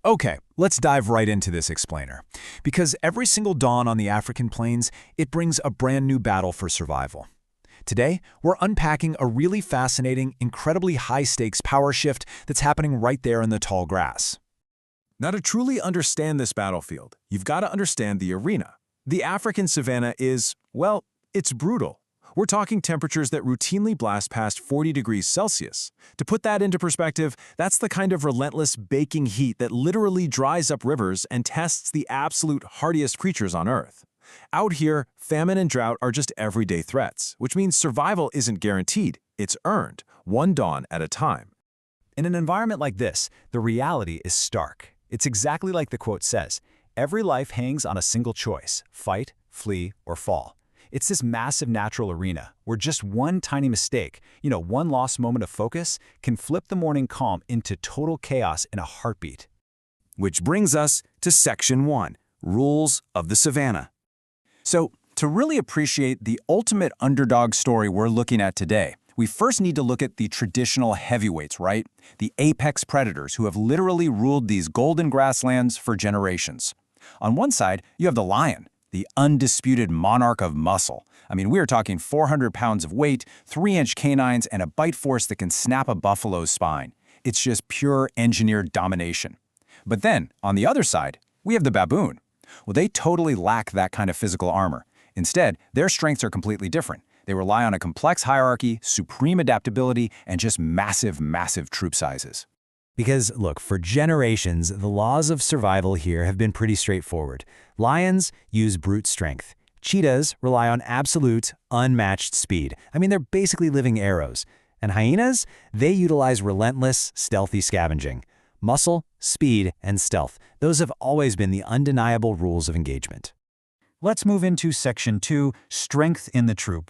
Okay, let's dive right into this explainer. Because every single dawn on the African plains, it brings a brand new battle for survival. Today, we're unpacking a really fascinating, incredibly high-stakes power shift that's happening right there in the tall grass. Now, to truly understand this battlefield, you've got to understand the arena. The African savanna is, well, it's brutal. We're talking temperatures that routinely blast past 40 degrees Celsius. To put that into perspective, that's the kind of relentless baking heat that literally dries up rivers and tests the absolute hardiest creatures on Earth. Out here, famine and drought are just everyday threats, which means survival isn't guaranteed, it's earned, one dawn at a time. In an environment like this, the reality is stark. It's exactly like the quote says, every life hangs on a single choice, fight, flee, or fall. It's this massive natural arena where just one tiny mistake, one lost moment of focus, can flip the morning calm into total chaos in a heartbeat. Which brings us to Section 1, Rules of the Savannah. So, to really appreciate the ultimate underdog story we're looking at today, we first need to look at the traditional heavyweights, right? The apex predators who have literally ruled these golden grasslands for generations. On one side, you have the lion, the undisputed monarch of muscle. I mean, we are talking 400 pounds of weight, 3-inch canines, and a bite force that can snap a buffalo's spine. It's just pure engineered domination. But then, on the other side, we have the baboon. Well, they totally lack that kind of physical armor. Instead, their strengths are completely different. They rely on a complex hierarchy, supreme adaptability, and just massive, massive troop sizes. Because, look, for generations, the laws of survival here have been pretty straightforward. Lions use brute strength. Cheetahs rely on absolute, unmatched speed. I mean, they're basically living arrows. And hyenas? They utilize relentless, stealthy scavenging. Muscle, speed, and stealth. Those have always been the undeniable rules of engagement. Let's move into Section 2, Strength in the Troop.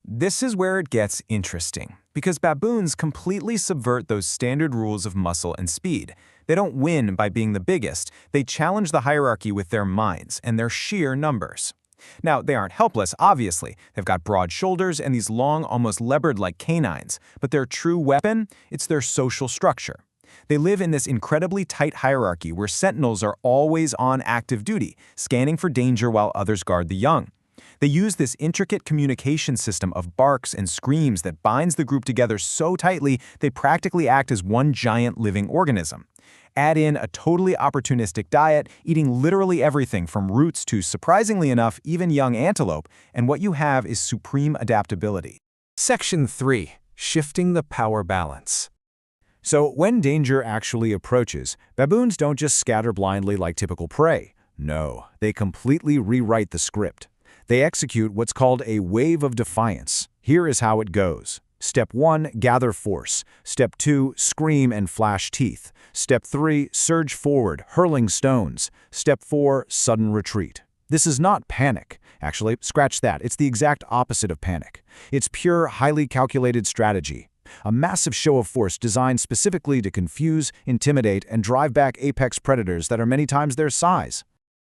This is where it gets interesting, because baboons completely subvert those standard rules of muscle and speed. They don't win by being the biggest, they challenge the hierarchy with their minds and their sheer numbers. Now, they aren't helpless, obviously. They've got broad shoulders and these long, almost leopard-like canines, but their true weapon, it's their social structure. They live in this incredibly tight hierarchy where sentinels are always on active duty, scanning for danger while others guard the young. They use this intricate communication system of barks and screams that binds the group together so tightly they practically act as one giant living organism. Add in a totally opportunistic diet, eating literally everything from roots to, surprisingly enough, even young antelope, and what you have is supreme adaptability. Section 3. Shifting the power balance. So when danger actually approaches, baboons don't just scatter blindly like typical prey. No, they completely rewrite the script. They execute what's called a wave of defiance. Here is how it goes. Step 1, gather force. Step 2, scream and flash teeth. Step 3, surge forward, hurling stones. Step 4, sudden retreat. This is not panic. Actually, scratch that. It's the exact opposite of panic. It's pure, highly calculated strategy. A massive show of force designed specifically to confuse, intimidate, and drive back apex predators that are many times their size.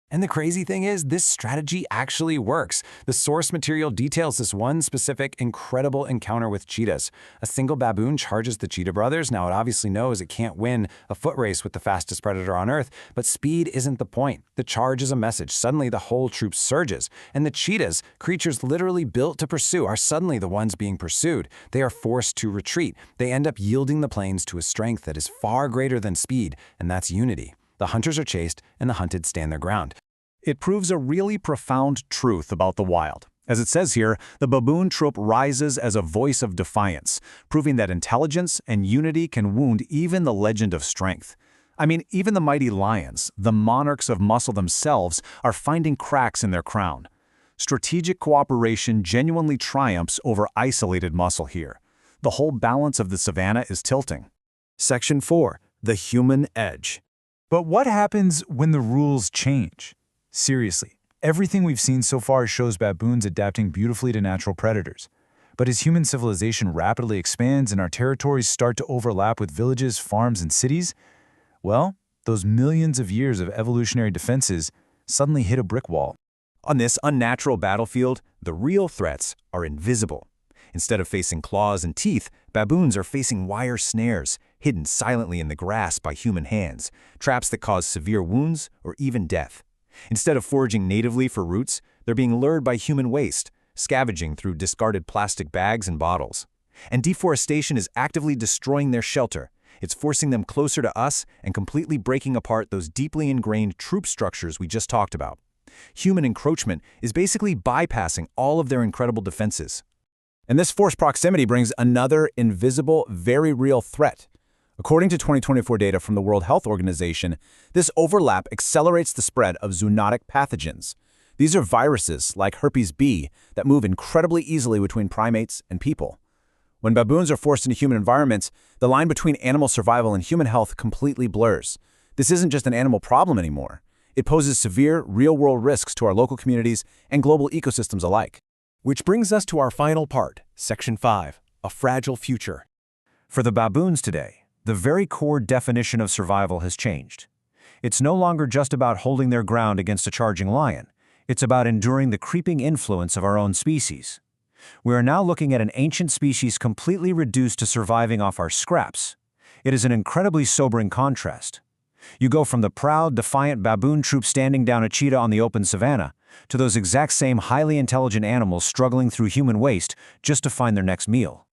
And the crazy thing is, this strategy actually works. The source material details this one specific, incredible encounter with cheetahs. A single baboon charges the cheetah brothers. Now, it obviously knows it can't win a foot race with the fastest predator on Earth, but speed isn't the point. The charge is a message. Suddenly, the whole troop surges. And the cheetahs, creatures literally built to pursue, are suddenly the ones being pursued. They are forced to retreat. They end up yielding the plains to a strength that is far greater than speed, and that's unity. The hunters are chased, and the hunted stand their ground. It proves a really profound truth about the wild. As it says here, the baboon troop rises as a voice of defiance, proving that intelligence and unity can wound even the legend of strength. I mean, even the mighty lions, the monarchs of muscle themselves, are finding cracks in their crown. Strategic cooperation genuinely triumphs over isolated muscle here. The whole balance of the savanna is tilting. Section 4. The human edge. But what happens when the rules change? Seriously, everything we've seen so far shows baboons adapting beautifully to natural predators. But as human civilization rapidly expands and our territories start to overlap with villages, farms, and cities, well, those millions of years of evolutionary defenses suddenly hit a brick wall. On this unnatural battlefield, the real threats are invisible. Instead of facing claws and teeth, baboons are facing wire snares, hidden silently in the grass by human hands, traps that cause severe wounds or even death. Instead of foraging natively for roots, they're being lured by human waste, scavenging through discarded plastic bags and bottles. And deforestation is actively destroying their shelter. It's forcing them closer to us and completely breaking apart those deeply ingrained troop structures we just talked about. Human encroachment is basically bypassing all of their incredible defenses. And this forced proximity brings another invisible, very real threat. According to 2024 data from the World Health Organization, this overlap accelerates the spread of zoonotic pathogens. These are viruses, like herpes B, that move incredibly easily between primates and people. When baboons are forced into human environments, the line between animal survival and human health completely blurs. This isn't just an animal problem anymore. It poses severe, real-world risks to our local communities and global ecosystems alike. Which brings us to our final part, Section 5, a fragile future. For the baboons today, the very core definition of survival has changed. It's no longer just about holding their ground against a charging lion. It's about enduring the creeping influence of our own species. We are now looking at an ancient species completely reduced to surviving off our scraps. It is an incredibly sobering contrast. You go from the proud, defiant baboon troop standing down a cheetah on the open savanna to those exact same highly intelligent animals struggling through human waste just to find their next meal.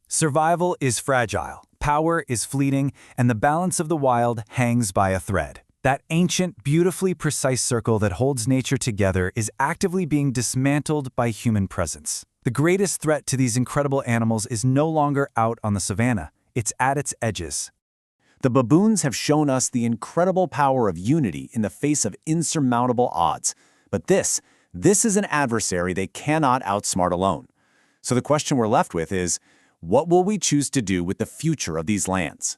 Survival is fragile, power is fleeting, and the balance of the wild hangs by a thread. That ancient, beautifully precise circle that holds nature together is actively being dismantled by human presence. The greatest threat to these incredible animals is no longer out on the savanna. It's at its edges. The baboons have shown us the incredible power of unity in the face of insurmountable odds. But this is an adversary they cannot outsmart alone. So the question we're left with is, what will we choose to do with the future of these lands?